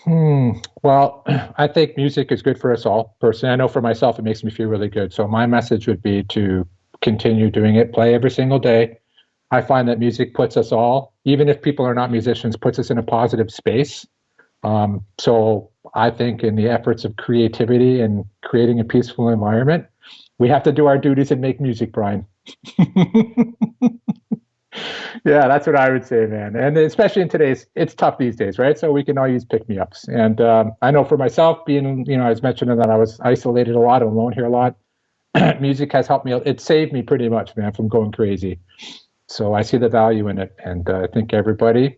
Well, I think music is good for us all. Personally, I know for myself, it makes me feel really good. So my message would be to continue doing it, play every single day. I find that music puts us all, even if people are not musicians, puts us in a positive space. So I think in the efforts of creativity and creating a peaceful environment, we have to do our duties and make music, Brian. Yeah, that's what I would say, man. And especially in today's, it's tough these days, right? So we can all use pick me ups. And I know for myself, being, I was mentioning that I was isolated a lot, alone here a lot. Music has helped me. It saved me pretty much, man, from going crazy. So I see the value in it. And I think everybody,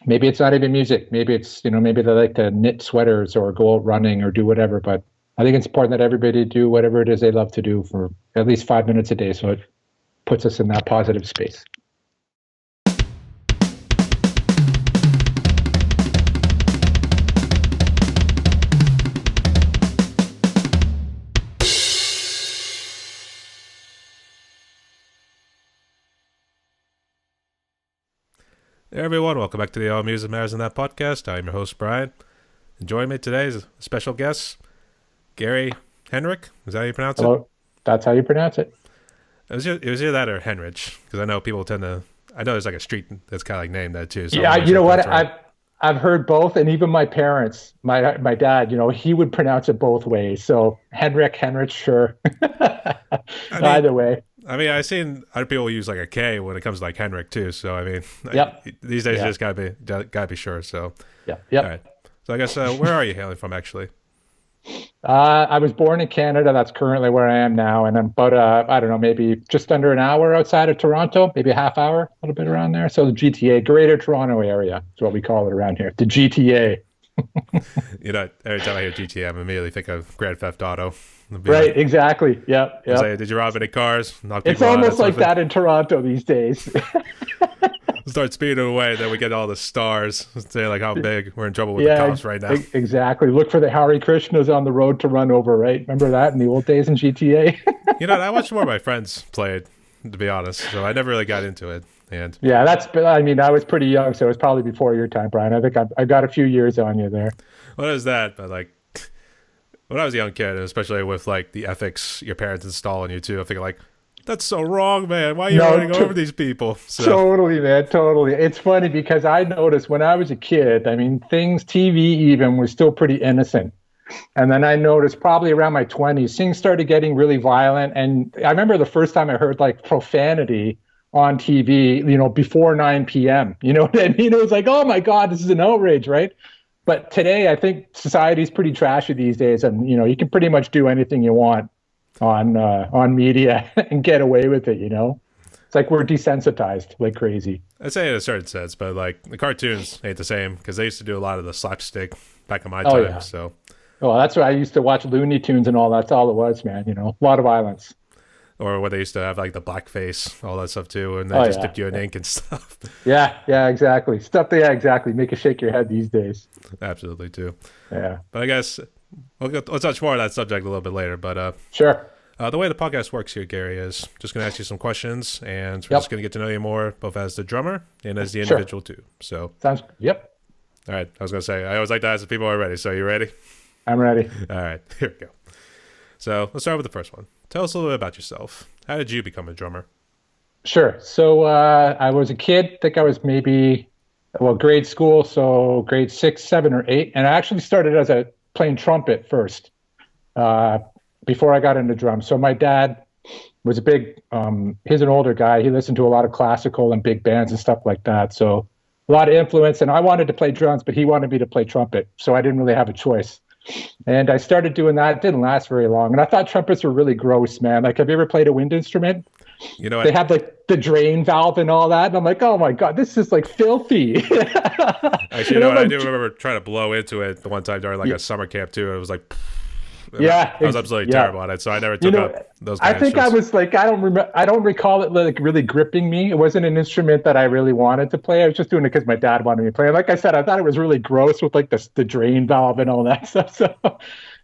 maybe it's not even music. Maybe it's, maybe they like to knit sweaters or go out running or do whatever. But I think it's important that everybody do whatever it is they love to do for at least 5 minutes a day. So it puts us in that positive space. Hey everyone, welcome back to the All Music Matters in That podcast. I'm your host, Brian. And joining me today is a special guest, Gary Henrich. Is that how you pronounce it? Hello. That's how you pronounce it. It was either that or Henrich, because I know people tend to, I know there's like a street that's kind of like named that too. So Yeah, you know if what? that's right. I've heard both, and even my parents, my dad, he would pronounce it both ways. So Henrich, sure. I mean, Either way. I've seen other people use like a K when it comes to like Henrich too. So Yep. these days you Yeah. just gotta be sure. So Yeah. all Yep. right. So I guess where are you hailing from actually? I was born in Canada. That's currently where I am now, and I'm about I don't know, maybe just under an hour outside of Toronto, maybe a half hour, a little bit around there. So the GTA, Greater Toronto Area, is what we call it around here. The GTA. Every time I hear GTA, I'm immediately think of Grand Theft Auto. It'd be Right. like, Exactly. Yep. I Yep. say, did you rob any cars? Knock It's people out? That almost sort like of thing. that in Toronto these days. Start speeding away, then we get all the stars. Say like how big we're in trouble with the Yeah, cops right now. exactly. Look for the Hare Krishnas on the road to run over, right? Remember that in the old days in GTA? I watched more of my friends play it, to be honest. So I never really got into it. And Yeah, I mean, I was pretty young, so it was probably before your time, Brian. I think I got a few years on you there. what is that? But like when I was a young kid, and especially with like the ethics your parents install on you too, I think like that's so wrong, man. Why are you No, running over these people? So totally, man, totally. It's funny because I noticed when I was a kid, I mean, TV even was still pretty innocent. And then I noticed probably around my 20s, things started getting really violent. And I remember the first time I heard like profanity on TV, before 9 p.m. You know what I mean? It was like, oh my God, this is an outrage, right? But today, I think society's pretty trashy these days, and you can pretty much do anything you want on media and get away with it. It's like we're desensitized like crazy. I'd say in a certain sense, but like the cartoons ain't the same because they used to do a lot of the slapstick back in my Oh time. yeah. So Well, that's why I used to watch Looney Tunes and all. That's all it was, man. A lot of violence. or what they used to have like the blackface, all that stuff too, and they Oh just yeah. dipped you in ink and stuff. Yeah, yeah, exactly. Stuff that, yeah, exactly. Make you shake your head these days. Absolutely too. Yeah. But I guess we'll touch more on that subject a little bit later. But Sure. the way the podcast works here, Gary, is just going to ask you some questions, and we're Yep. just going to get to know you more, both as the drummer and as the Sure. individual too. So, Yep. all right, I was going to say I always like to ask if people are ready. So, you ready? I'm ready. All right, here we go. So, let's start with the first one. Tell us a little bit about yourself. How did you become a drummer? Sure. So I was a kid. I think I was maybe, well, grade school. So grade 6, 7, or 8. And I actually started as playing trumpet first uh, before I got into drums. So my dad was a big, he's an older guy. He listened to a lot of classical and big bands and stuff like that. So a lot of influence. And I wanted to play drums, but he wanted me to play trumpet. So I didn't really have a choice. And I started doing that. It didn't last very long. And I thought trumpets were really gross, man. Like, have you ever played a wind instrument? You know They what? have like the drain valve and all that. And I'm like, oh my God, this is like filthy. Actually, I'm I like, do remember trying to blow into it the one time during like a summer camp too. It was like, yeah, I was absolutely yeah. terrible at it. So I never took up those I kind of think I instruments. was like, I don't recall it like really gripping me. It wasn't an instrument that I really wanted to play. I was just doing it because my dad wanted me to play. And like I said, I thought it was really gross with like the drain valve and all that stuff. So,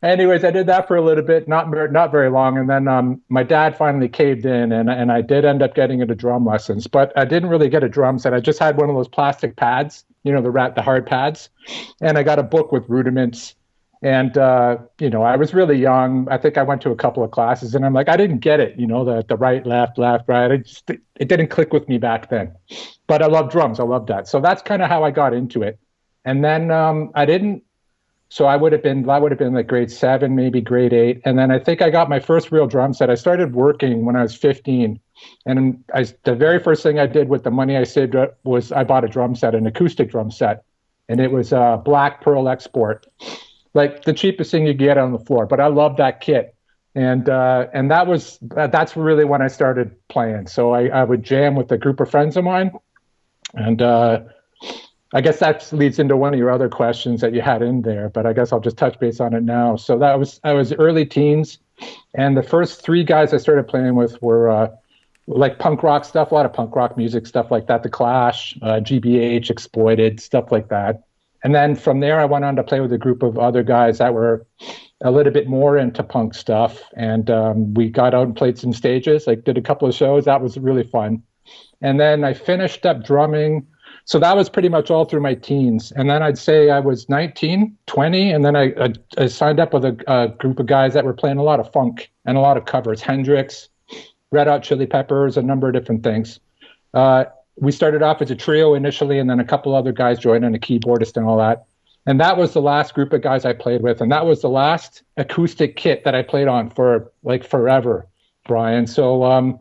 anyways, I did that for a little bit, not very long, and then my dad finally caved in, and I did end up getting into drum lessons. But I didn't really get a drum set. I just had one of those plastic pads the hard pads. And I got a book with rudiments. And, I was really young. I think I went to a couple of classes and I'm like, I didn't get it, the right, left, left, right. It didn't click with me back then. But I love drums. I love that. So that's kind of how I got into it. And then I didn't. So I would have been like grade 7, maybe grade 8. And then I think I got my first real drum set. I started working when I was 15. And the very first thing I did with the money I saved up was I bought a drum set, an acoustic drum set. And it was a Black Pearl Export, like the cheapest thing you get on the floor. But I loved that kit. And that's really when I started playing. So I would jam with a group of friends of mine. And I guess that leads into one of your other questions that you had in there, but I guess I'll just touch base on it now. So I was early teens, and the first 3 guys I started playing with were like punk rock stuff, a lot of punk rock music, stuff like that, The Clash, GBH, Exploited, stuff like that. And then from there, I went on to play with a group of other guys that were a little bit more into punk stuff, and we got out and played some stages, like did a couple of shows. That was really fun. And then I finished up drumming. So that was pretty much all through my teens. And then I'd say I was 19, 20, and then I signed up with a group of guys that were playing a lot of funk and a lot of covers, Hendrix, Red Hot Chili Peppers, a number of different things. We started off as a trio initially, and then a couple other guys joined in, a keyboardist and all that. And that was the last group of guys I played with. And that was the last acoustic kit that I played on for like forever, Brian. So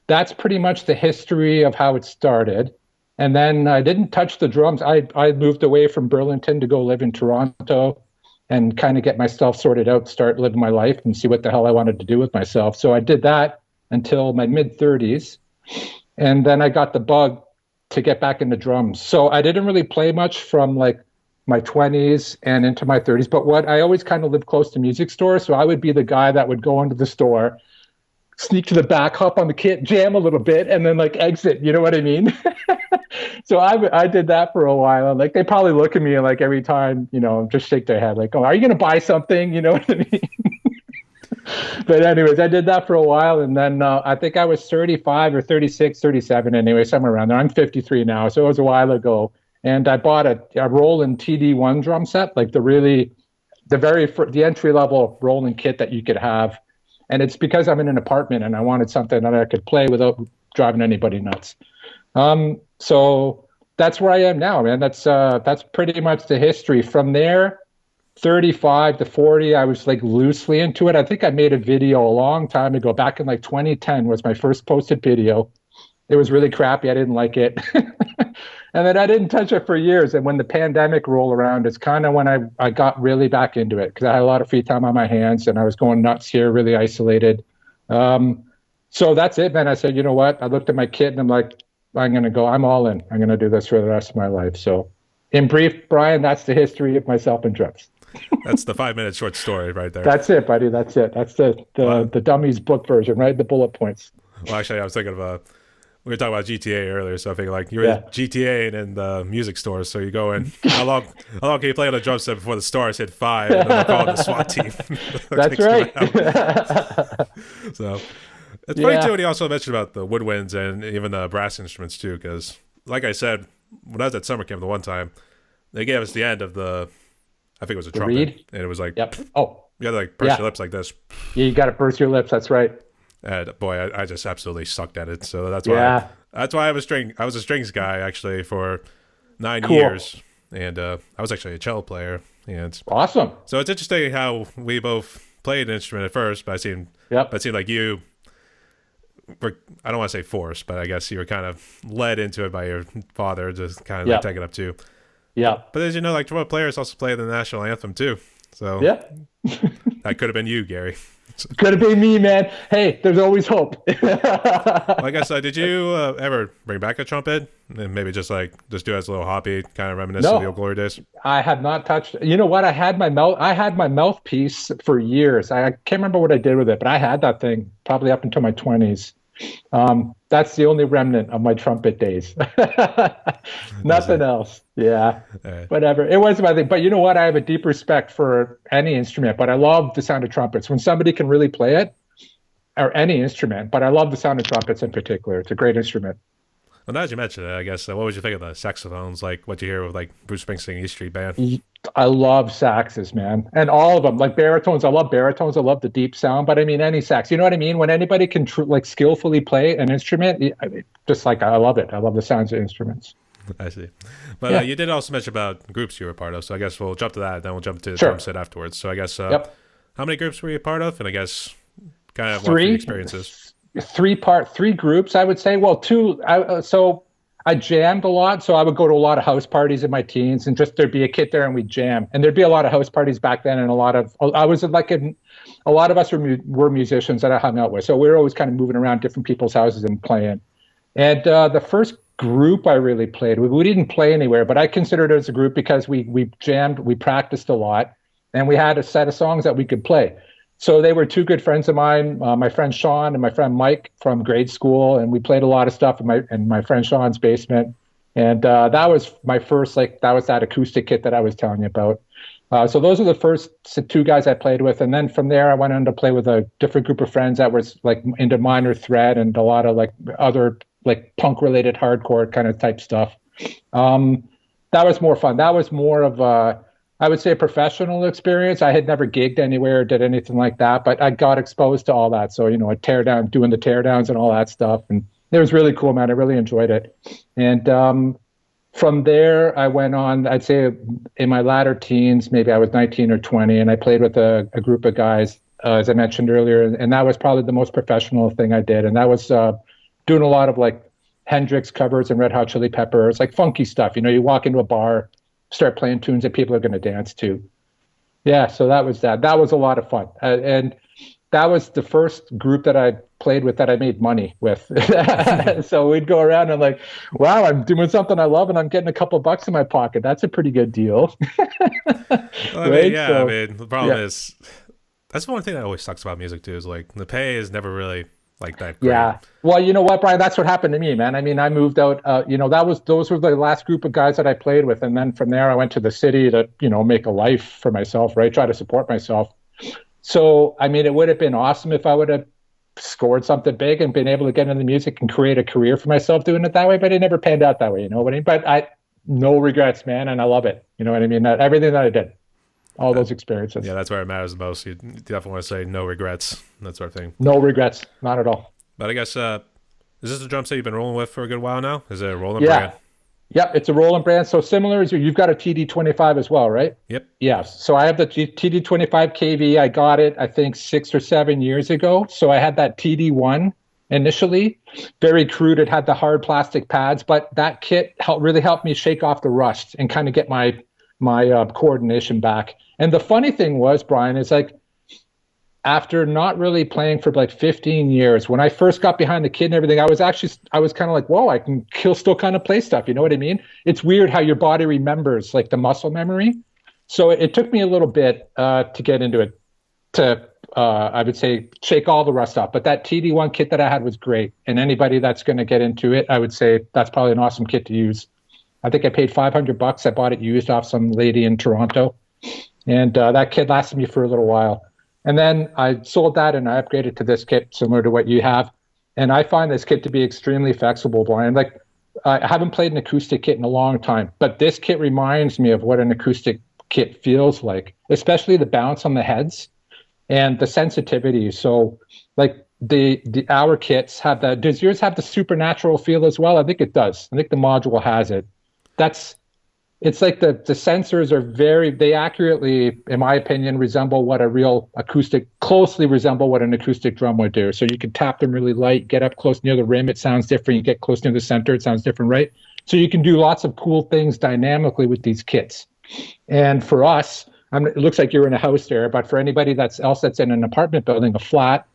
that's pretty much the history of how it started. And then I didn't touch the drums. I moved away from Burlington to go live in Toronto and kind of get myself sorted out, start living my life and see what the hell I wanted to do with myself. So I did that until my mid-30s. And then I got the bug to get back into drums. So I didn't really play much from like my 20s and into my 30s. But what I always kind of lived close to music stores. So I would be the guy that would go into the store, sneak to the back, hop on the kit, jam a little bit, and then like exit. You know what I mean? So I did that for a while. Like they probably look at me and like every time, just shake their head like, oh, are you going to buy something? You know what I mean? But anyways, I did that for a while. And then I think I was 35 or 36, 37 anyway, somewhere around there. I'm 53 now. So it was a while ago. And I bought a Roland TD1 drum set, like the entry level Roland kit that you could have. And it's because I'm in an apartment and I wanted something that I could play without driving anybody nuts. So that's where I am now, man. That's pretty much the history. From there, 35 to 40, I was like loosely into it. I think I made a video a long time ago, back in like 2010 was my first posted video. It was really crappy. I didn't like it. And then I didn't touch it for years. And when the pandemic rolled around, it's kind of when I got really back into it because I had a lot of free time on my hands and I was going nuts here, really isolated. So that's it, man. I said, you know what? I looked at my kit and I'm like, I'm all in. I'm going to do this for the rest of my life. So in brief, Brian, that's the history of myself and drums. That's the 5-minute short story right there. That's it, buddy. That's it. That's the dummies book version, right? The bullet points. Well, actually, I was thinking of we were talking about GTA earlier, so I figured like you're GTA and the music stores, so you go in. How long can you play on a drum set before the stars hit 5 and then they're calling the SWAT team? That's right. So it's funny too when you also mentioned about the woodwinds and even the brass instruments too, because like I said, when I was at summer camp the one time, they gave us the end of I think it was a trumpet, reed? And it was like, yep. Oh, you had to like burst your lips like this. Yeah, you got to burst your lips. That's right. And boy, I just absolutely sucked at it. So that's why I was a strings guy actually for 9 years, and I was actually a cello player. And awesome. So it's interesting how we both played an instrument at first, but it seemed like you were, I don't want to say forced, but I guess you were kind of led into it by your father to kind of like take it up too. Yeah. But as you know, like trumpet players also play the national anthem too. So that could have been you, Gary. Could have been me, man. Hey, there's always hope. Like I said, did you ever bring back a trumpet and maybe just do it as a little hobby, kind of reminiscent of the old glory days? I have not touched. You know what? I had my mouthpiece for years. I can't remember what I did with it, but I had that thing probably up until my 20s. That's the only remnant of my trumpet days. Nothing else. Yeah. Whatever. It was my thing. But you know what? I have a deep respect for any instrument, but I love the sound of trumpets. When somebody can really play it, or any instrument, but I love the sound of trumpets in particular. It's a great instrument. Well, now that you mentioned it, I guess, what would you think of the saxophones? Like what you hear with like Bruce Springsteen, East Street Band? I love saxes, man, and all of them. Like baritones, I love baritones. I love the deep sound, but I mean any sax. You know what I mean? When anybody can like skillfully play an instrument, just like I love it. I love the sounds of instruments. I see. But you did also mention about groups you were a part of, so I guess we'll jump to that, then we'll jump to the drum set afterwards. So I guess, how many groups were you a part of? And I guess kind of what your experiences? Three groups, I would say. Well, two. So I jammed a lot, so I would go to a lot of house parties in my teens, and just there'd be a kid there, and we'd jam. And there'd be a lot of house parties back then, and a lot of us were musicians that I hung out with, so we were always kind of moving around different people's houses and playing. And the first group I really played with, we didn't play anywhere, but I considered it as a group because we jammed, we practiced a lot, and we had a set of songs that we could play. So they were two good friends of mine, my friend Sean and my friend Mike from grade school, and we played a lot of stuff in my friend Sean's basement. And that was my first, that was that acoustic kit that I was telling you about. So those are the first two guys I played with. And then from there, I went on to play with a different group of friends that was like into Minor Threat and a lot of like other like punk related hardcore kind of type stuff. That was more fun. That was more of I would say a professional experience. I had never gigged anywhere or did anything like that, but I got exposed to all that. So, you know, doing the teardowns and all that stuff. And it was really cool, man. I really enjoyed it. And from there, I went on, I'd say in my latter teens, maybe I was 19 or 20, and I played with a group of guys, as I mentioned earlier. And that was probably the most professional thing I did. And that was doing a lot of like Hendrix covers and Red Hot Chili Peppers, like funky stuff. You know, you walk into a bar, start playing tunes that people are going to dance to. Yeah, so that was that. That was a lot of fun. And that was the first group that I played with that I made money with. So we'd go around and like, wow, I'm doing something I love and I'm getting a couple bucks in my pocket. That's a pretty good deal. Well, right? I mean, the problem is, that's the one thing that always sucks about music too, is like the pay is never really like that great. Yeah. Well, you know what, Brian, that's what happened to me, man. I mean, I moved out, those were the last group of guys that I played with. And then from there I went to the city to, make a life for myself, right? Try to support myself. So, I mean, it would have been awesome if I would have scored something big and been able to get into music and create a career for myself doing it that way, but it never panned out that way, you know what I mean? But no regrets, man. And I love it. You know what I mean? Everything that I did. All those experiences. Yeah, that's where it matters the most. You definitely want to say no regrets, that sort of thing. No regrets, not at all. But I guess, is this a drum set you've been rolling with for a good while now? Is it a Roland brand? Yep, it's a Roland brand. So similar as you've got a TD25 as well, right? Yep. Yes. So I have the TD25 KV. I got it, I think, 6 or 7 years ago. So I had that TD1 initially. Very crude. It had the hard plastic pads, but that kit really helped me shake off the rust and kind of get my coordination back. And the funny thing was, Brian, is like after not really playing for like 15 years, when I first got behind the kit and everything, I was kind of like, whoa, I can still kind of play stuff. You know what I mean? It's weird how your body remembers, like the muscle memory. So it took me a little bit to get into it, to I would say shake all the rust off. But that TD1 kit that I had was great. And anybody that's going to get into it, I would say that's probably an awesome kit to use. I think I paid $500. I bought it used off some lady in Toronto. And that kit lasted me for a little while. And then I sold that and I upgraded to this kit similar to what you have. And I find this kit to be extremely flexible, Brian. Like, I haven't played an acoustic kit in a long time, but this kit reminds me of what an acoustic kit feels like, especially the bounce on the heads and the sensitivity. So like our kits have that. Does yours have the supernatural feel as well? I think it does. I think the module has it. It's like the sensors are they accurately, in my opinion, resemble what closely resemble what an acoustic drum would do. So you can tap them really light, get up close near the rim, it sounds different. You get close near the center, it sounds different, right? So you can do lots of cool things dynamically with these kits. And for us, it looks like you're in a house there, but for anybody that's in an apartment building, a flat,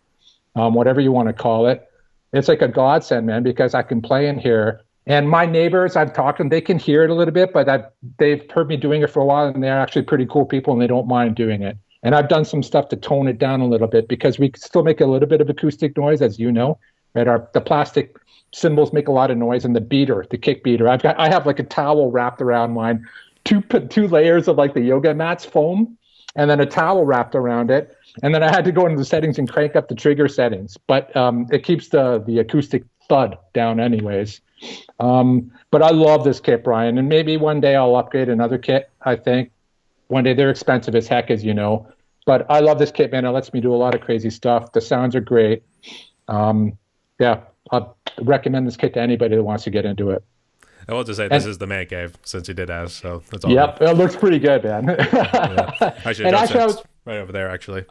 whatever you want to call it, it's like a godsend, man, because I can play in here. And my neighbors, I've talked to them, they can hear it a little bit, but they've heard me doing it for a while, and they're actually pretty cool people, and they don't mind doing it. And I've done some stuff to tone it down a little bit because we still make a little bit of acoustic noise, as you know. Right? The plastic cymbals make a lot of noise, and the kick beater. I have like a towel wrapped around mine, two layers of like the yoga mats foam, and then a towel wrapped around it. And then I had to go into the settings and crank up the trigger settings, but it keeps the acoustic thud down anyways. But I love this kit, Brian, and maybe one day I'll upgrade another kit. I think one day. They're expensive as heck, as you know, but I love this kit, man. It lets me do a lot of crazy stuff. The sounds are great. Yeah, I recommend this kit to anybody that wants to get into it. I will just say this is the man cave, since you did ask, so that's all. Yep, it looks pretty good, man. Actually, and actually, I was right over there. Actually,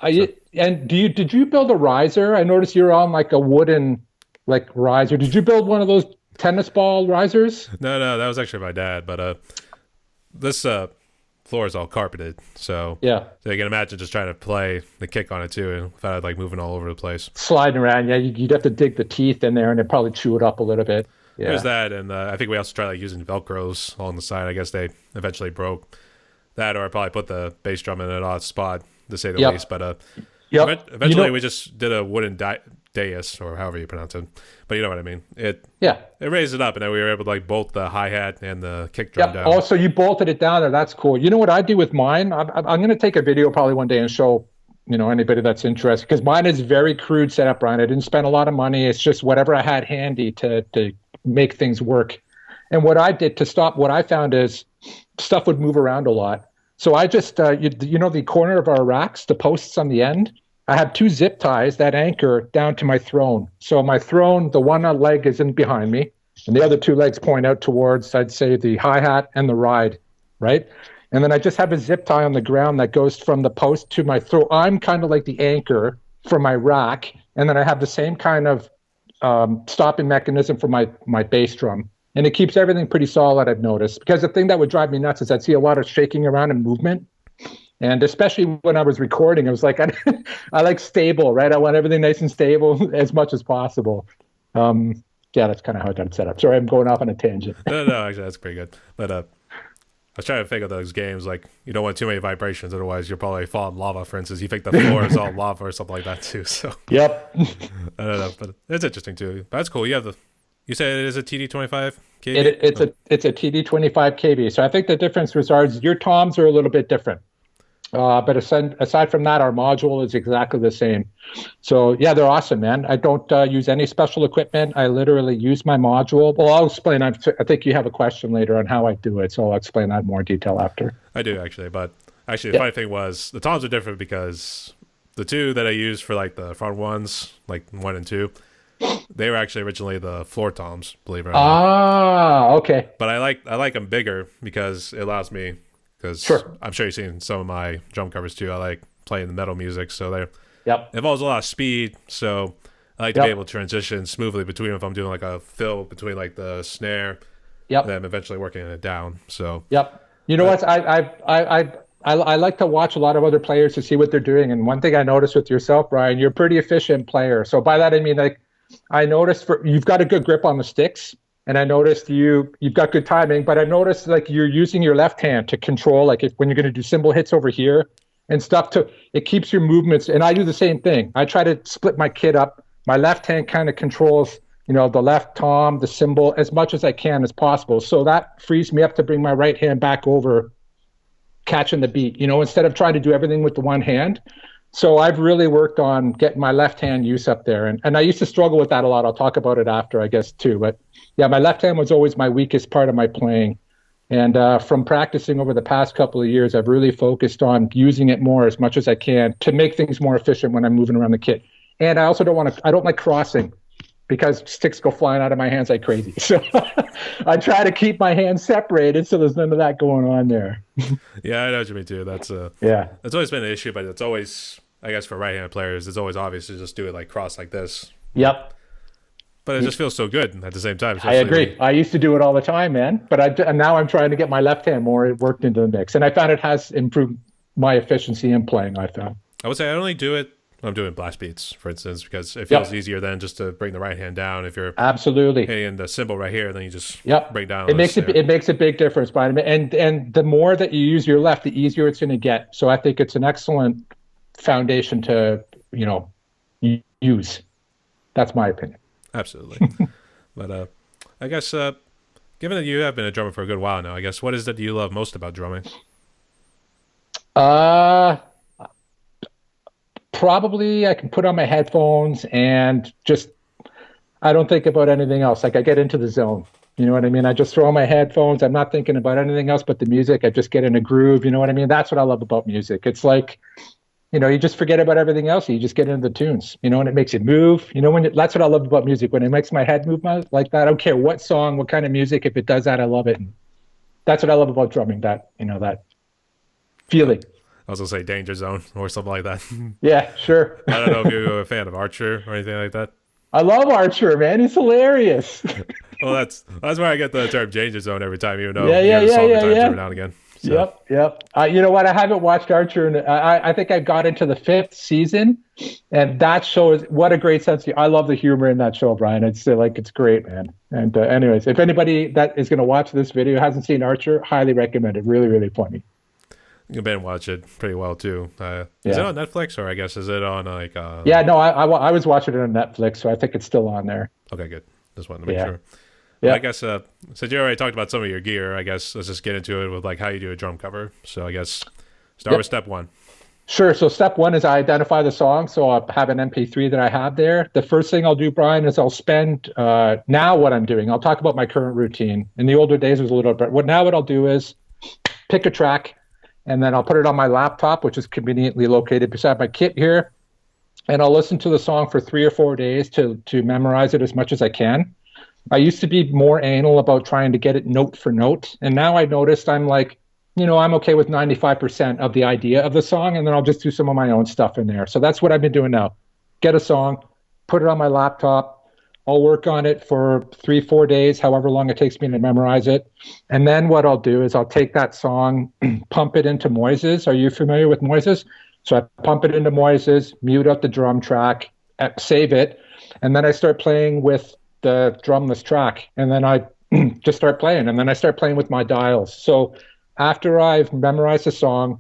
and did you build a riser? I noticed you're on like a wooden riser. Did you build one of those tennis ball risers? No, that was actually my dad. But this floor is all carpeted, so yeah. So you can imagine just trying to play the kick on it too, and without like moving all over the place, sliding around. Yeah, you'd have to dig the teeth in there, and it'd probably chew it up a little bit. Yeah. There's that, and I think we also tried like using Velcros on the side. I guess they eventually broke that, or I probably put the bass drum in an odd spot, to say the least. But eventually we just did a wooden dais, or however you pronounce it. But you know what I mean. It raised it up, and then we were able to like bolt the hi-hat and the kick drum down. Oh, so you bolted it down there. That's cool. You know what I do with mine? I'm going to take a video probably one day and show anybody that's interested, because mine is very crude setup, Brian. I didn't spend a lot of money. It's just whatever I had handy to make things work. And what I did to stop, what I found is stuff would move around a lot. So I just, the corner of our racks, the posts on the end, I have 2 zip ties that anchor down to my throne. So my throne, the one leg is in behind me, and the other 2 legs point out towards, I'd say, the hi-hat and the ride, right? And then I just have a zip tie on the ground that goes from the post to my throat. I'm kind of like the anchor for my rack. And then I have the same kind of stopping mechanism for my bass drum. And it keeps everything pretty solid, I've noticed. Because the thing that would drive me nuts is I'd see a lot of shaking around and movement. And especially when I was recording, I was like, I like stable, right? I want everything nice and stable as much as possible. Yeah, that's kind of how I got it set up. Sorry, I'm going off on a tangent. No, actually, that's pretty good. But I was trying to think of those games, like, you don't want too many vibrations, otherwise you'll probably fall in lava, for instance. You think the floor is all lava or something like that, too. So yep. I don't know, but it's interesting, too. But that's cool. You said it is a TD25 KB? It's a TD25 KB. So I think the difference was your toms are a little bit different. But aside from that, our module is exactly the same. So, yeah, they're awesome, man. I don't use any special equipment. I literally use my module. Well, I'll explain. I think you have a question later on how I do it, so I'll explain that in more detail after. I do, actually. But actually, the funny thing was the toms are different because the 2 that I use for, like, the front ones, like 1 and 2, they were actually originally the floor toms, believe it or not. Ah, okay. But I like them bigger because it allows me... Because sure. I'm sure you've seen some of my drum covers too. I like playing the metal music, so it involves a lot of speed. So I like to be able to transition smoothly between them if I'm doing like a fill between like the snare, and then eventually working it down. So you know what? I like to watch a lot of other players to see what they're doing. And one thing I noticed with yourself, Brian, you're a pretty efficient player. So by that I mean, like, I noticed you've got a good grip on the sticks. And I noticed you've got good timing, but I noticed like you're using your left hand to control, like when you're going to do cymbal hits over here and stuff, it keeps your movements. And I do the same thing. I try to split my kit up. My left hand kind of controls, the left tom, the cymbal, as much as I can as possible. So that frees me up to bring my right hand back over, catching the beat, instead of trying to do everything with the one hand. So I've really worked on getting my left hand use up there. And I used to struggle with that a lot. I'll talk about it after, I guess, too. But yeah, my left hand was always my weakest part of my playing. And from practicing over the past couple of years, I've really focused on using it more as much as I can to make things more efficient when I'm moving around the kit. And I also I don't like crossing because sticks go flying out of my hands like crazy. So I try to keep my hands separated so there's none of that going on there. Yeah, I know what you mean too. That's always been an issue, but it's always, I guess, for right-handed players, it's always obvious to just do it like cross like this. Yep. But it just feels so good at the same time. I agree. I used to do it all the time, man. But now I'm trying to get my left hand more worked into the mix. And I found it has improved my efficiency in playing, I found. I would say I only do it when I'm doing blast beats, for instance, because it feels easier then just to bring the right hand down. If you're absolutely hitting the cymbal right here, then you just bring down. It makes a big difference, Brian. And the more that you use your left, the easier it's going to get. So I think it's an excellent foundation to, use. That's my opinion. Absolutely. But I guess given that you have been a drummer for a good while now, I guess what is it you love most about drumming? Probably I can put on my headphones and just I don't think about anything else. Like I get into the zone. You know what I mean? I just throw on my headphones. I'm not thinking about anything else but the music. I just get in a groove. You know what I mean? That's what I love about music. It's like, you just forget about everything else. You just get into the tunes, and it makes you move. That's what I love about music. When it makes my head move like that, I don't care what song, what kind of music. If it does that, I love it. And that's what I love about drumming. That feeling. I was gonna say Danger Zone or something like that. Yeah, sure. I don't know if you're a fan of Archer or anything like that. I love Archer, man. He's hilarious. Well, that's where I get the term Danger Zone every time, even though yeah, you yeah, hear the yeah, song yeah, times yeah. every now and again. So. Yep. You know what? I haven't watched Archer, and I think I got into the 5th season, and that show is what a great sense. I love the humor in that show, Brian. It's great, man. And anyways, if anybody that is going to watch this video hasn't seen Archer, highly recommend it. Really, really funny. You can watch it pretty well too. Is it on Netflix, or I guess is it on like? Yeah, no, I was watching it on Netflix, so I think it's still on there. Okay, good. Just wanted to make sure. Yeah. I guess since you already talked about some of your gear, I guess let's just get into it with like how you do a drum cover. So I guess start with step 1. Sure. So step 1 is I identify the song. So I have an MP3 that I have there. The first thing I'll do, Brian, is I'll spend now what I'm doing. I'll talk about my current routine. In the older days, it was a little bit. What I'll do is pick a track, and then I'll put it on my laptop, which is conveniently located beside my kit here, and I'll listen to the song for 3 or 4 days to memorize it as much as I can. I used to be more anal about trying to get it note for note. And now I noticed I'm like, I'm okay with 95% of the idea of the song, and then I'll just do some of my own stuff in there. So that's what I've been doing now. Get a song, put it on my laptop. I'll work on it for 3, 4 days, however long it takes me to memorize it. And then what I'll do is I'll take that song, pump it into Moises. Are you familiar with Moises? So I pump it into Moises, mute out the drum track, save it, and then I start playing with the drumless track, and then I just start playing, and then I start playing with my dials. So after I've memorized the song,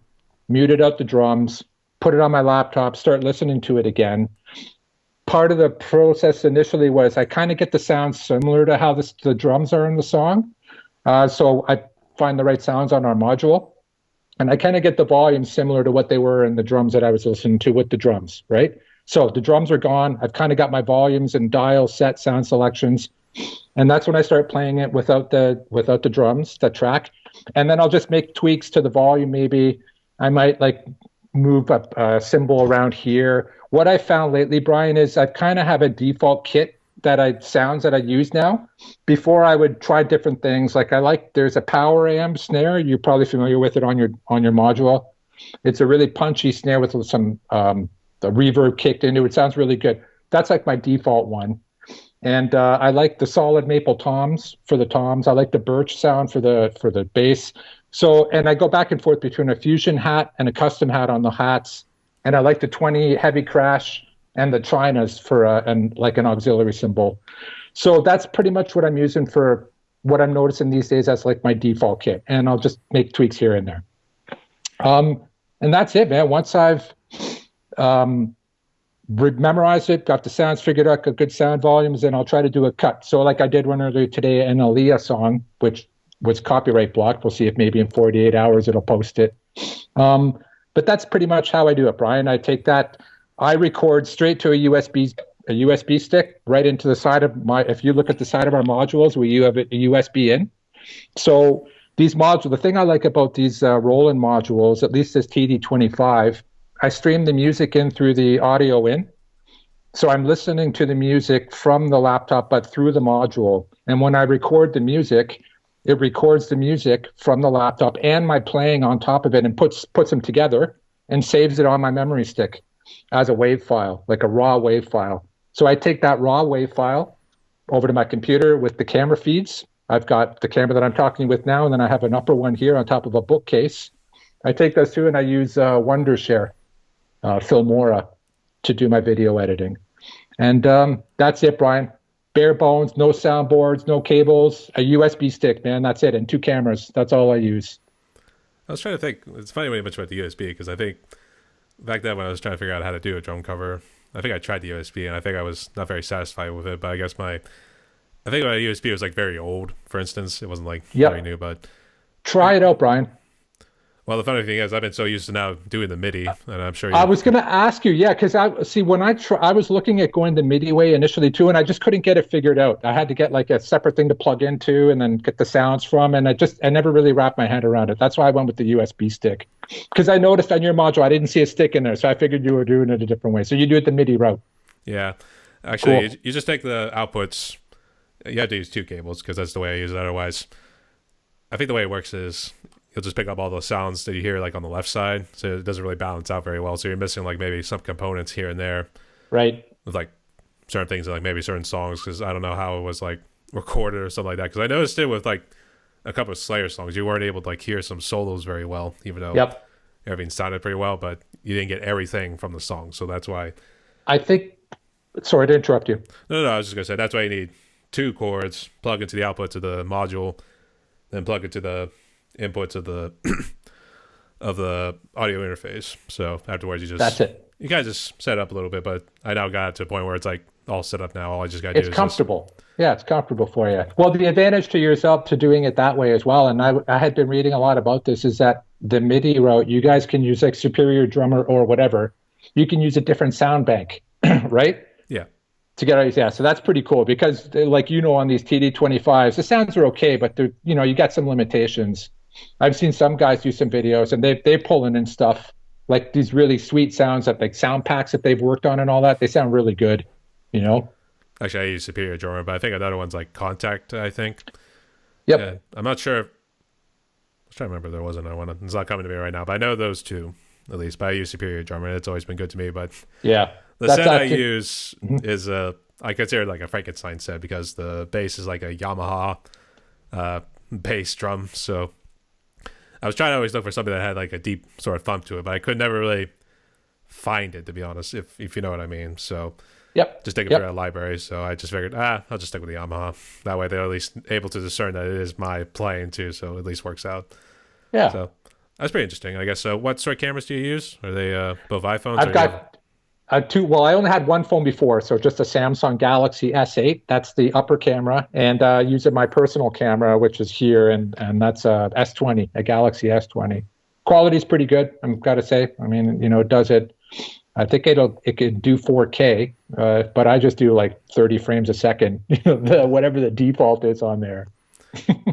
muted out the drums, put it on my laptop, start listening to it again. Part of the process initially was I kind of get the sounds similar to how the drums are in the song. So I find the right sounds on our module, and I kind of get the volume similar to what they were in the drums that I was listening to with the drums, right? So the drums are gone. I've kind of got my volumes and dial set sound selections. And that's when I start playing it without the drums, the track. And then I'll just make tweaks to the volume. Maybe I might like move a cymbal around here. What I found lately, Brian, is I kind of have a default kit sounds that I use now. Before I would try different things. Like there's a power amp snare. You're probably familiar with it on your module. It's a really punchy snare with some the reverb kicked into it. It sounds really good. That's like my default one. And I like the solid maple toms for the toms. I like the birch sound for the bass. So, and I go back and forth between a fusion hat and a custom hat on the hats. And I like the 20 heavy crash and the Chinas for an auxiliary cymbal. So that's pretty much what I'm using for what I'm noticing these days as like my default kit. And I'll just make tweaks here and there. And that's it, man. Once I've memorized it, got the sounds figured out, got good sound volumes, and I'll try to do a cut. So like I did one earlier today, an Aaliyah song, which was copyright blocked. We'll see if maybe in 48 hours it'll post it. But that's pretty much how I do it, Brian. I take that, I record straight to a USB stick right into the side of if you look at the side of our modules, we have a USB in. So these modules, the thing I like about these Roland modules, at least this TD25, I stream the music in through the audio in. So I'm listening to the music from the laptop, but through the module. And when I record the music, it records the music from the laptop and my playing on top of it and puts them together and saves it on my memory stick as a WAV file, like a raw WAV file. So I take that raw WAV file over to my computer with the camera feeds. I've got the camera that I'm talking with now, and then I have an upper one here on top of a bookcase. I take those two and I use Wondershare, Filmora, to do my video editing. And that's it, Brian. Bare bones, no soundboards, no cables, a USB stick, man. That's it. And 2 cameras. That's all I use. I was trying to think. It's funny when you mentioned about the USB, because I think back then when I was trying to figure out how to do a drum cover, I think I tried the USB and I think I was not very satisfied with it. But I guess I think my USB was like very old, for instance. It wasn't like very new, but... Try it out, Brian. Well, the funny thing is, I've been so used to now doing the MIDI, and I'm sure I you. was going to ask you, yeah, because I see when I was looking at going the MIDI way initially too, and I just couldn't get it figured out. I had to get like a separate thing to plug into and then get the sounds from, and I never really wrapped my head around it. That's why I went with the USB stick, because I noticed on your module I didn't see a stick in there, so I figured you were doing it a different way. So you do it the MIDI route. Yeah, actually, Cool. you just take the outputs. You have to use two cables because that's the way I use it. Otherwise, I think the way it works is you'll just pick up all those sounds that you hear like on the left side, so it doesn't really balance out very well. So you're missing like maybe some components here and there Right. with like certain things, like maybe certain songs, because I don't know how it was like recorded or something like that. Because I noticed it with like a couple of Slayer songs, you weren't able to like hear some solos very well, even though Yep. everything sounded pretty well, but you didn't get everything from the song. So that's why. I think. Sorry to interrupt you. No, I was just gonna say that's why you need two cords, plug into the outputs of the module, then plug into the inputs of the of the audio interface. So afterwards, That's it. you guys just set up a little bit. But I now got to a point where it's like all set up now. All I just got to do It's is comfortable. Yeah, it's comfortable for you. Well, the advantage to yourself to doing it that way as well, and I had been reading a lot about this, is that the MIDI route, you guys can use like Superior Drummer or whatever. You can use a different sound bank, right? yeah. To get out, yeah. So that's pretty cool because, like on these TD-25s, the sounds are okay, but they're you got some limitations. I've seen some guys do some videos and they're pulling in stuff like these really sweet sounds that like sound packs that they've worked on and all that. They sound really good, you know. Actually, I use Superior Drummer, but I think another one's like Contact. I think. Yep. Yeah, I'm not sure. I was trying to remember if there was another one. It's not coming to me right now, but I know those two at least. But I use Superior Drummer, and it's always been good to me. But Yeah. the set I use is I consider it like a Frankenstein set because the bass is like a Yamaha bass drum. So I was trying to always look for something that had like a deep sort of thump to it, but I could never really find it, to be honest, if you know what I mean. So Yep. just take it Yep. for a library. So I just figured, I'll just stick with the Yamaha. That way they're at least able to discern that it is my playing too. So it at least works out. Yeah. So that's pretty interesting, I guess. So what sort of cameras do you use? Are they both iPhones? I've got two. Well, I only had one phone before, so just a Samsung Galaxy S8. That's the upper camera, and using my personal camera, which is here, and that's a S20, a Galaxy S20. Quality's pretty good, I've got to say. I mean, it does it. I think it can do 4K, but I just do like 30 frames a second, whatever the default is on there.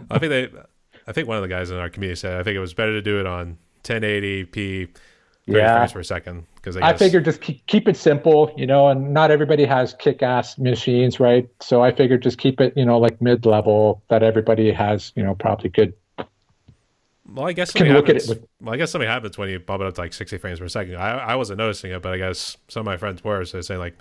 I think one of the guys in our community said I think it was better to do it on 1080p 30 frames per second because I figured just keep it simple, and not everybody has kick-ass machines, right? So I figured just keep it, like mid-level that everybody has, probably good. Well, I guess something happens when you bump it up to like 60 frames per second. I wasn't noticing it, but I guess some of my friends were. So they're saying like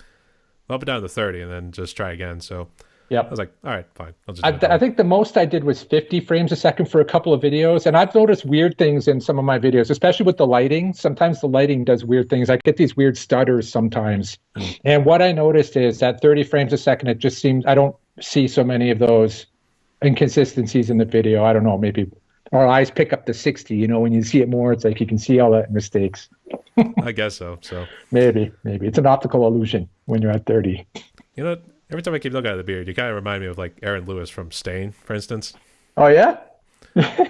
bump it down to 30 and then just try again. So Yep. I was like, all right, fine. I think the most I did was 50 frames a second for a couple of videos. And I've noticed weird things in some of my videos, especially with the lighting. Sometimes the lighting does weird things. I get these weird stutters sometimes. And what I noticed is that 30 frames a second, it just seems, I don't see so many of those inconsistencies in the video. I don't know, maybe our eyes pick up the 60, when you see it more, it's like you can see all the mistakes. I guess so. So maybe it's an optical illusion when you're at 30. Every time I keep looking at the beard, you kind of remind me of like Aaron Lewis from Stain, for instance. Oh yeah. I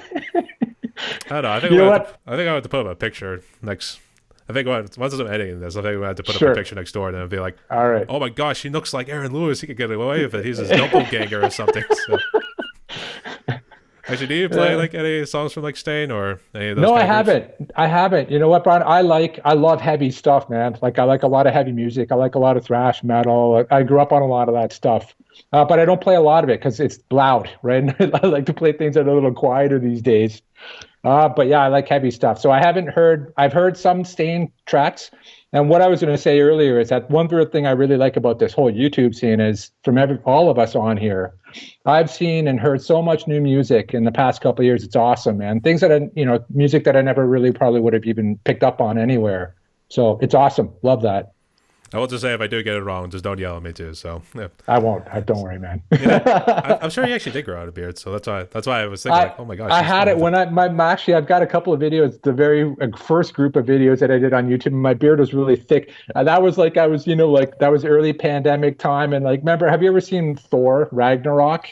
don't know. I think I have to put up a picture next. I think once I'm editing this, I think we have to put up a picture next door, and then be like, all right. Oh my gosh, he looks like Aaron Lewis. He could get away with it. He's a doppelganger or something. So. Actually, do you play like any songs from like Stain or any of those? No, I haven't. You know what, Brian? I love heavy stuff, man. Like I like a lot of heavy music. I like a lot of thrash metal. I grew up on a lot of that stuff, but I don't play a lot of it because it's loud, right? I like to play things that are a little quieter these days. But yeah, I like heavy stuff. So I've heard some Stain tracks. And what I was going to say earlier is that one weird thing I really like about this whole YouTube scene is from all of us on here, I've seen and heard so much new music in the past couple of years. It's awesome, man. Things that music that I never really probably would have even picked up on anywhere. So it's awesome. Love that. I will just say if I do get it wrong, just don't yell at me too. So yeah. I won't. Don't worry, man. I'm sure he actually did grow out a beard, so that's why I was thinking like, oh my gosh. I had it when I've got a couple of videos. The very first group of videos that I did on YouTube, and my beard was really thick. That was like that was early pandemic time, and like remember, have you ever seen Thor Ragnarok?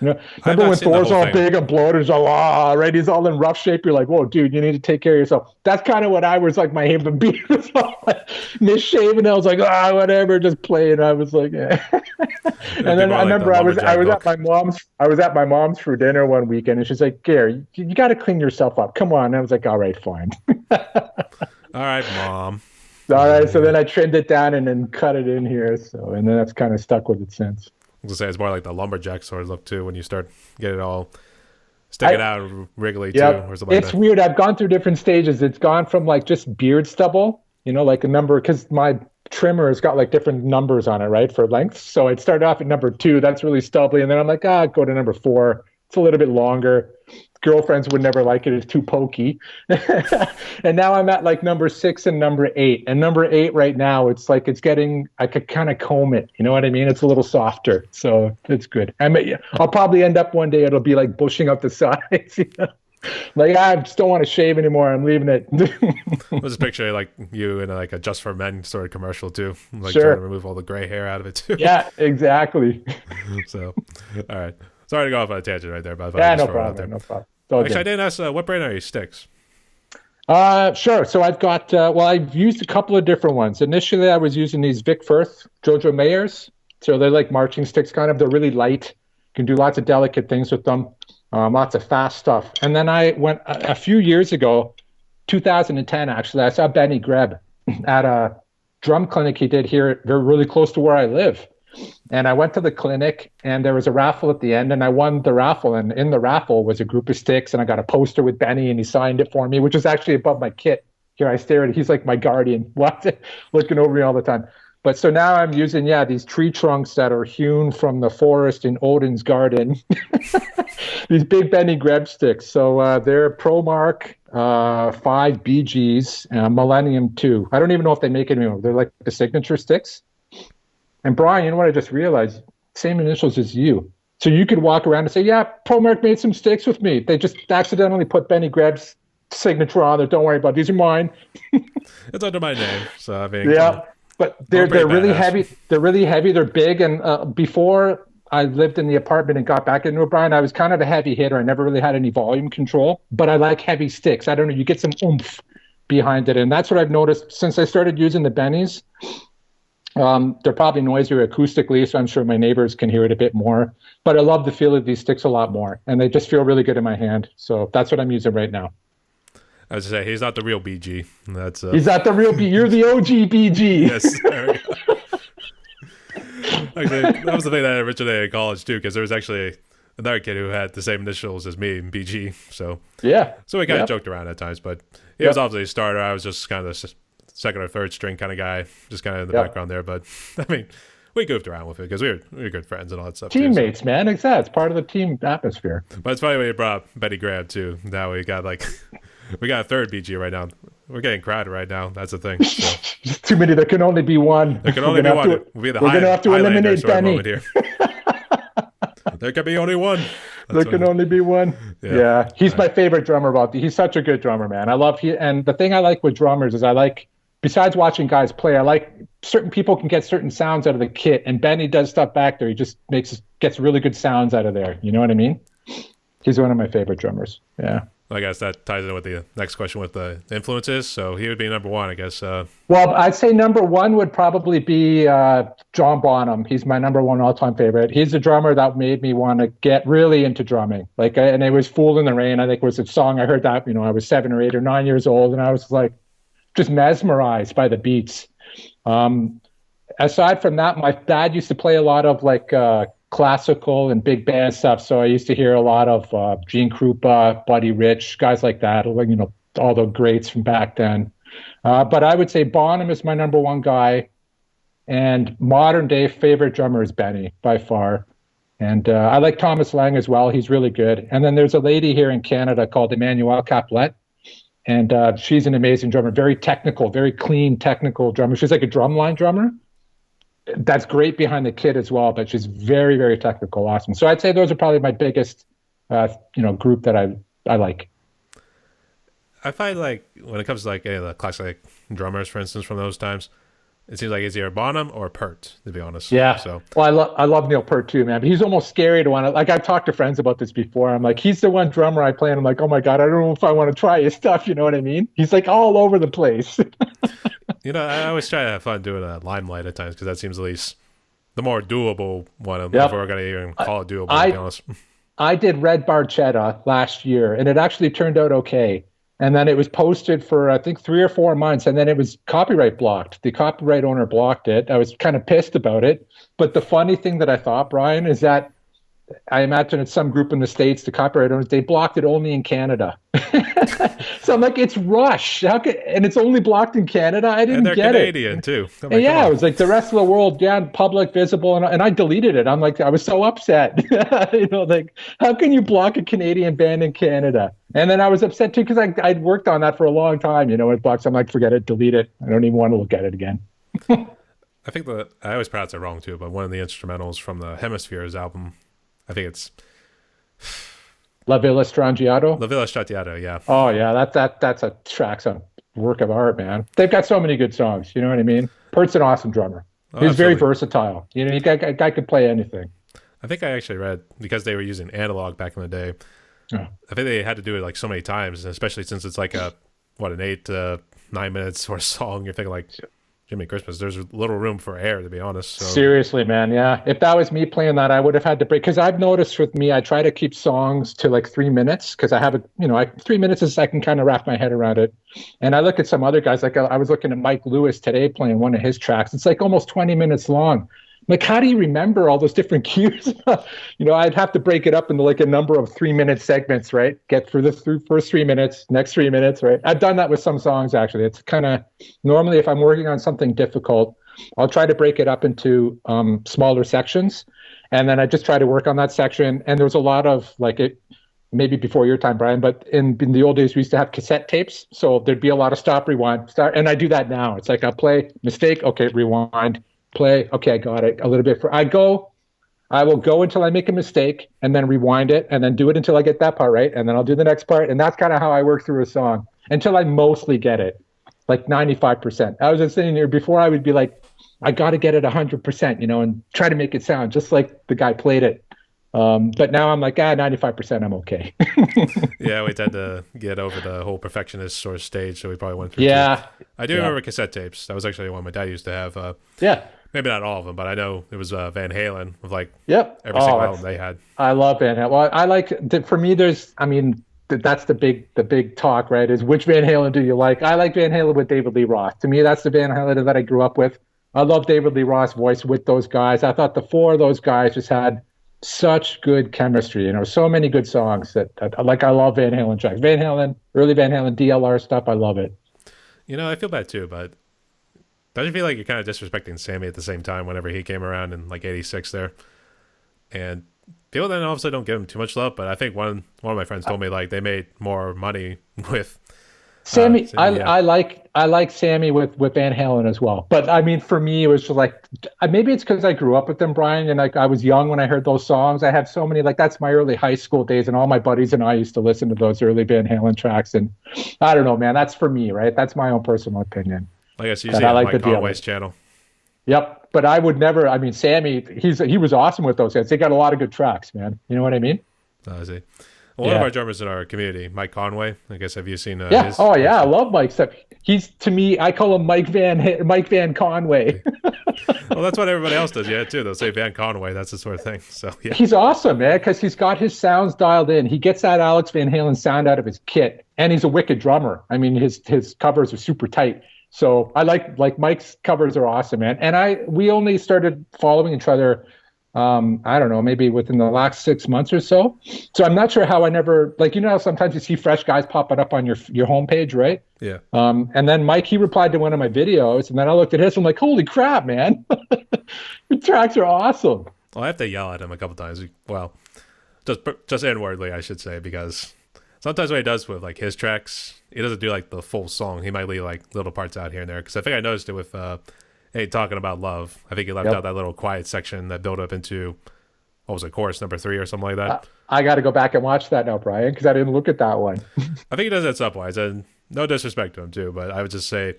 I've Remember not when seen the Thor's whole all thing. big and bloated, he's all, right? He's all in rough shape. You're like, whoa, dude, you need to take care of yourself. That's kind of what I was like. My human being was all like misshapen. I was like, whatever, just playing. I was like, yeah. It'd And be then I more like the remember I lumberjack was at look. my mom's. I was at my mom's for dinner one weekend, and she's like, Gary, you got to clean yourself up. Come on. And I was like, all right, fine. All right, mom. All right. So then I trimmed it down and then cut it in here. So and then that's kind of stuck with it since. I was gonna say it's more like the lumberjack sort of look too when you start getting it all sticking I out wriggly too, Yeah, or something like it's that. weird. I've gone through different stages. It's gone from like just beard stubble, like a number, because my trimmer has got like different numbers on it, right, for lengths. So it started off at number 2. That's really stubbly. And then I'm like, go to number 4. It's a little bit longer. Girlfriends would never like it. It's too pokey. And now I'm at like number 6 and number 8. And number 8 right now, it's like I could kind of comb it. You know what I mean? It's a little softer. So it's good. I'll probably end up one day, it'll be like bushing up the sides. Like, I just don't want to shave anymore. I'm leaving it. I was just picturing like you in like a Just for Men sort of commercial too, like Sure. trying to remove all the gray hair out of it too. Yeah, exactly. So, all right. Sorry to go off on a tangent right there, but Yeah, no problem. No problem. Actually, I didn't ask what brand are your sticks? Sure. So I've got, I've used a couple of different ones. Initially, I was using these Vic Firth Jojo Mayers. So they're like marching sticks, kind of. They're really light. You can do lots of delicate things with them, lots of fast stuff. And then I went a few years ago, 2010, actually, I saw Benny Greb at a drum clinic he did here, really close to where I live. And I went to the clinic, and there was a raffle at the end, and I won the raffle. And in the raffle was a group of sticks, and I got a poster with Benny, and he signed it for me, which is actually above my kit. Here I stare at it. He's like my guardian, looking over me all the time. But so now I'm using, these tree trunks that are hewn from the forest in Odin's garden. These big Benny Greb sticks. So they're ProMark 5 BGs, Millennium 2. I don't even know if they make it anymore. They're like the signature sticks. And Brian, you know what I just realized? Same initials as you. So you could walk around and say, yeah, ProMark made some sticks with me. They just accidentally put Benny Greb's signature on there. Don't worry about it. These are mine. It's under my name. So, I mean, yeah, but they're really heavy. They're really heavy. They're big. And before I lived in the apartment and got back into it, Brian, I was kind of a heavy hitter. I never really had any volume control, but I like heavy sticks. I don't know. You get some oomph behind it. And that's what I've noticed since I started using the Bennies. They're probably noisier acoustically, so I'm sure my neighbors can hear it a bit more. But I love the feel of these sticks a lot more, and they just feel really good in my hand. So that's what I'm using right now. I was to say, he's not the real BG. He's not the real BG. You're the OG BG. Yes. There we go. Actually, that was the thing that originated in college too, because there was actually another kid who had the same initials as me, BG. So we kind of joked around at times, but he was obviously a starter. I was just kind of the second or third string kind of guy, just kind of in the background there. But I mean, we goofed around with it because we were good friends and all that stuff. Teammates, man. Exactly. It's part of the team atmosphere. But it's funny when you brought up Benny Greb too. Now we got we got a third BG right now. We're getting crowded right now. That's the thing. So. Too many. There can only be one. There can only be one. We're going to have to eliminate Benny. Here. There can be only one. There can only be one. Yeah. He's my favorite drummer. He's such a good drummer, man. And the thing I like with drummers is besides watching guys play, I like certain people can get certain sounds out of the kit, and Benny does stuff back there. He just gets really good sounds out of there. You know what I mean? He's one of my favorite drummers. Yeah. I guess that ties in with the next question with the influences. So he would be number one, I guess. Well, I'd say number one would probably be John Bonham. He's my number one all-time favorite. He's the drummer that made me want to get really into drumming. And it was "Fool in the Rain." I think was a song I heard that I was 7 or 8 or 9 years old, and I was like just mesmerized by the beats. Aside from that, my dad used to play a lot of classical and big band stuff. So I used to hear a lot of Gene Krupa, Buddy Rich, guys like that, all the greats from back then. But I would say Bonham is my number one guy, and modern day favorite drummer is Benny by far. And I like Thomas Lang as well. He's really good. And then there's a lady here in Canada called Emmanuelle Caplet, and she's an amazing drummer, very technical, very clean technical drummer. She's like a drumline drummer. That's great behind the kit as well, but she's very, very technical, awesome. So I'd say those are probably my biggest, group that I like. I find when it comes to any of the classic drummers, for instance, from those times, it seems like it's either Bonham or Pert, to be honest. Yeah. So, well, I love Neil Peart too, man. But he's almost scary to want to. Like I've talked to friends about this before. I'm like, he's the one drummer I play, and I'm like, oh my god, I don't know if I want to try his stuff. You know what I mean? He's like all over the place. I always try to have fun doing a Limelight at times because that seems at least the more doable one. If we're gonna even call it doable, to be honest. I did Red Barchetta last year, and it actually turned out okay. And then it was posted for, I think, 3 or 4 months, and then it was copyright blocked. The copyright owner blocked it. I was kind of pissed about it. But the funny thing that I thought, Brian, is that I imagine it's some group in the States, the copyright owners, they blocked it only in Canada. So I'm like, it's Rush. And it's only blocked in Canada? I didn't get it. And they're Canadian, too. Like, yeah, it was like the rest of the world, yeah, public, visible. And I deleted it. I'm like, I was so upset. Like, how can you block a Canadian band in Canada? And then I was upset, too, because I'd worked on that for a long time. It blocks. I'm like, forget it, delete it. I don't even want to look at it again. I think I always pronounce it wrong, too, but one of the instrumentals from the Hemispheres album, I think it's La Villa Strangiato. La Villa Strangiato, yeah. Oh yeah, that's a track's a work of art, man. They've got so many good songs. You know what I mean? Pert's an awesome drummer. He's very versatile. Guy could play anything. I think I actually read because they were using analog back in the day. I think they had to do it like so many times, especially since it's like an 8 to 9 minutes or song. You're thinking like, Jimmy Christmas, there's little room for error, to be honest. So. Seriously, man, yeah. If that was me playing that, I would have had to break. Because I've noticed with me, I try to keep songs to like 3 minutes because I have 3 minutes is I can kind of wrap my head around it. And I look at some other guys, like I was looking at Mike Lewis today playing one of his tracks. It's like almost 20 minutes long. Like, how do you remember all those different cues? I'd have to break it up into like a number of 3-minute segments, right? Get through the first 3 minutes, next 3 minutes, right? I've done that with some songs, actually. It's kind of, normally if I'm working on something difficult, I'll try to break it up into smaller sections. And then I just try to work on that section. And there's a lot of maybe before your time, Brian, but in the old days, we used to have cassette tapes. So there'd be a lot of stop, rewind, start. And I do that now. It's like I play, mistake, okay, rewind. Play, okay, I got it. A little bit. I will go until I make a mistake and then rewind it and then do it until I get that part right. And then I'll do the next part. And that's kind of how I work through a song until I mostly get it, like 95%. I was just saying here before, I would be like, I got to get it 100%, and try to make it sound just like the guy played it. But now I'm like, 95%, I'm okay. Yeah, we tend to get over the whole perfectionist sort of stage, so we probably went through. Yeah. I do remember cassette tapes. That was actually one my dad used to have. Yeah. Maybe not all of them, but I know it was Van Halen with every single album they had. I love Van Halen. Well, I like, for me, that's the big talk, right? Is which Van Halen do you like? I like Van Halen with David Lee Roth. To me, that's the Van Halen that I grew up with. I love David Lee Roth's voice with those guys. I thought the four of those guys just had such good chemistry. So many good songs that I love Van Halen tracks. Van Halen, early Van Halen, DLR stuff. I love it. I feel bad too, but don't you feel like you're kind of disrespecting Sammy at the same time whenever he came around in like 86 there? And people then obviously don't give him too much love, but I think one of my friends told me like they made more money with Sammy. I like Sammy with Van Halen as well. But I mean, for me, it was just like, maybe it's because I grew up with them, Brian, and like I was young when I heard those songs. I have so many, that's my early high school days, and all my buddies and I used to listen to those early Van Halen tracks. And I don't know, man, that's for me, right? That's my own personal opinion. I guess you see on Mike Conway's channel. Yep, but I would never. I mean, Sammy, he was awesome with those guys. They got a lot of good tracks, man. You know what I mean? I see. One of our drummers in our community, Mike Conway. I guess have you seen? His? Oh yeah, I love Mike's stuff. He's, to me, I call him Mike Van Conway. Well, that's what everybody else does, too. They'll say Van Conway. That's the sort of thing. So yeah, he's awesome, man, because he's got his sounds dialed in. He gets that Alex Van Halen sound out of his kit, and he's a wicked drummer. I mean, his covers are super tight. So I like Mike's covers are awesome, man. And we only started following each other, I don't know, maybe within the last 6 months or so. So I'm not sure how I never, how sometimes you see fresh guys popping up on your homepage, right? Yeah. And then Mike, he replied to one of my videos, and then I looked at his, I'm like, holy crap, man. Your tracks are awesome. Well, I have to yell at him a couple times. Well, just inwardly, I should say, because sometimes what he does with his tracks, he doesn't do the full song. He might leave little parts out here and there. Because I think I noticed it with talking about love. I think he left out that little quiet section that built up into, what was it, chorus number 3 or something like that. I got to go back and watch that now, Brian, because I didn't look at that one. I think he does that stepwise, and no disrespect to him too, but I would just say,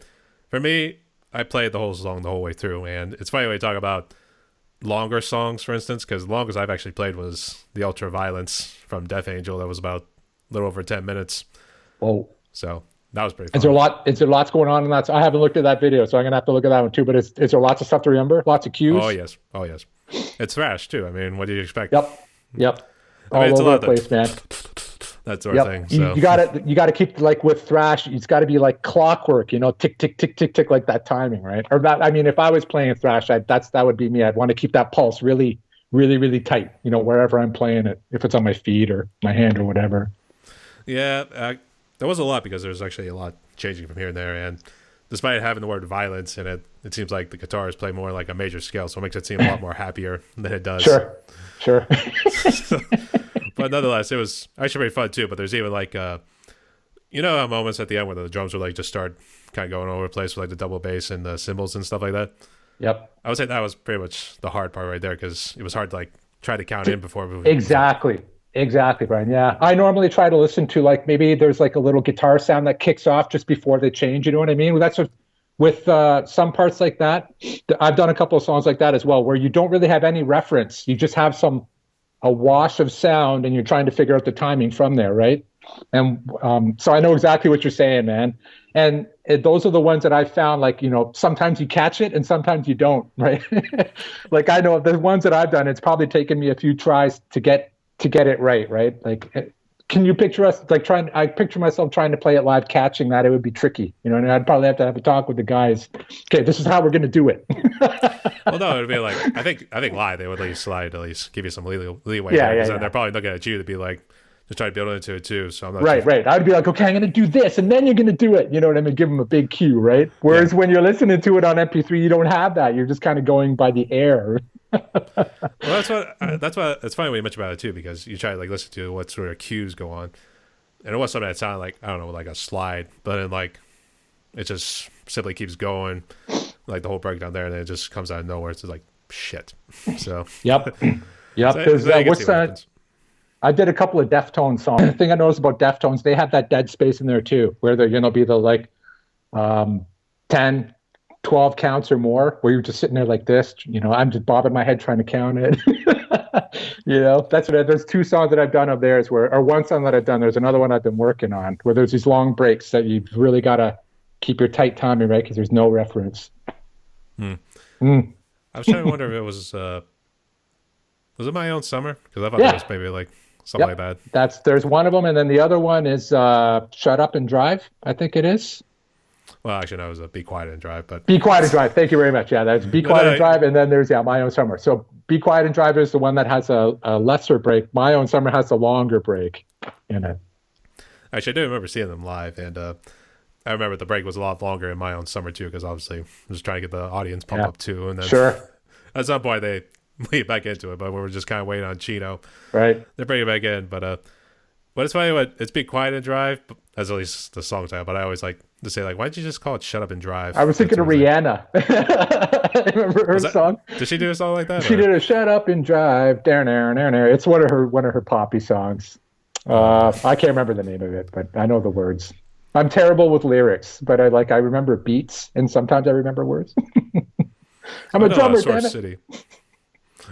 for me, I played the whole song the whole way through, and it's funny when you talk about longer songs, for instance, because the longest I've actually played was the Ultra Violence from Death Angel. That was about a little over 10 minutes. Oh, so that was pretty fun. Is there lots going on in that? I haven't looked at that video, so I'm gonna have to look at that one too. But is there lots of stuff to remember? Lots of cues? Oh yes. It's thrash too. I mean, what do you expect? Yep. I mean, all over the place, man. That sort of thing. So. You got to keep, like with thrash, it's got to be like clockwork, tick tick tick tick tick, like that timing, right? Or that. I mean, if I was playing thrash, that would be me. I'd want to keep that pulse really, really, really tight, wherever I'm playing it, if it's on my feet or my hand or whatever. Yeah, there was a lot because there's actually a lot changing from here and there, and despite having the word violence in it, it seems like the guitars play more like a major scale, so it makes it seem a lot more happier than it does. Sure. But nonetheless, it was actually pretty fun too. But there's even like, moments at the end where the drums would like just start kind of going over the place with like the double bass and the cymbals and stuff like that. Yep. I would say that was pretty much the hard part right there because it was hard to like try to count in before. Exactly, Brian. Yeah, I normally try to listen to like maybe there's like a little guitar sound that kicks off just before they change. You know what I mean? That's with some parts like that. I've done a couple of songs like that as well, where you don't really have any reference. You just have a wash of sound, and you're trying to figure out the timing from there, right? And so I know exactly what you're saying, man. And those are the ones that I found, like, sometimes you catch it and sometimes you don't, right? Like I know the ones that I've done, it's probably taken me a few tries to get it right? Like, can you picture us like I picture myself trying to play it live, catching that it would be tricky, and I'd probably have to have a talk with the guys. Okay, this is how we're going to do it. Well, no, it'd be like I think live they would let you slide, at least give you some leeway. Yeah. They're probably looking at you to be like just try to build into it too. So I'm not right. I'd be like, okay, I'm going to do this, and then you're going to do it. You know what I mean? Give them a big cue, right? Whereas when you're listening to it on MP3, you don't have that. You're just kind of going by the air. Well, that's what it's funny when you mention about it too, because you try to like listen to what sort of cues go on, and it was something that sounded like, I don't know, like a slide, but then like it just simply keeps going, like the whole breakdown there, and then it just comes out of nowhere. It's just like shit. So yep. So what's that? I did a couple of Deftones songs. The thing I noticed about Deftones, they have that dead space in there too, where they're be the like 10, 12 counts or more, where you're just sitting there like this. I'm just bobbing my head trying to count it. That's what there's two songs that I've done of theirs, or one song that I've done. There's another one I've been working on where there's these long breaks that you've really got to keep your tight timing, right? Because there's no reference. I was trying to wonder if it was it My Own Summer? Because I thought it was maybe like something like that. There's one of them, and then the other one is Shut Up and Drive, I think it is. Well, actually, no, it was a Be Quiet and Drive. But Be Quiet and Drive. Thank you very much. Yeah, that's Be Quiet and Drive, and then there's My Own Summer. So Be Quiet and Drive is the one that has a lesser break. My Own Summer has a longer break in it. Actually, I do remember seeing them live, and I remember the break was a lot longer in My Own Summer too, because obviously I was trying to get the audience pumped up too, and then at some point they lead back into it, but we were just kind of waiting on Chino. Right. They're bringing it back in, but it's funny it's Be Quiet and Drive, as at least the song title, but I always like to say, like, why did you just call it Shut Up and Drive? I was thinking of Rihanna. Remember her song? Did she do a song like that? She did a Shut Up and Drive. It's one of her poppy songs. I can't remember the name of it, but I know the words. I'm terrible with lyrics, but I remember beats, and sometimes I remember words. I'm a drummer, Source City.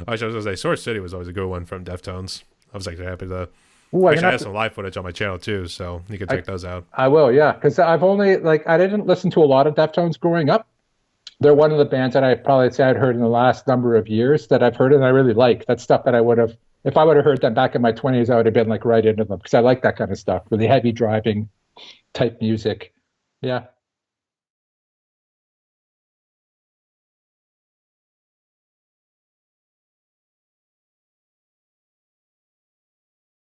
I was going to say, Source City was always a good one from Deftones. I was actually happy to... I have some live footage on my channel too, so you can check those out. I will, yeah, because I've only, I didn't listen to a lot of Deftones growing up. They're one of the bands that I probably say I'd heard in the last number of years that I've heard and I really like. That's stuff that I would have, if I would have heard them back in my 20s, I would have been like right into them, because I like that kind of stuff, really heavy driving type music. Yeah.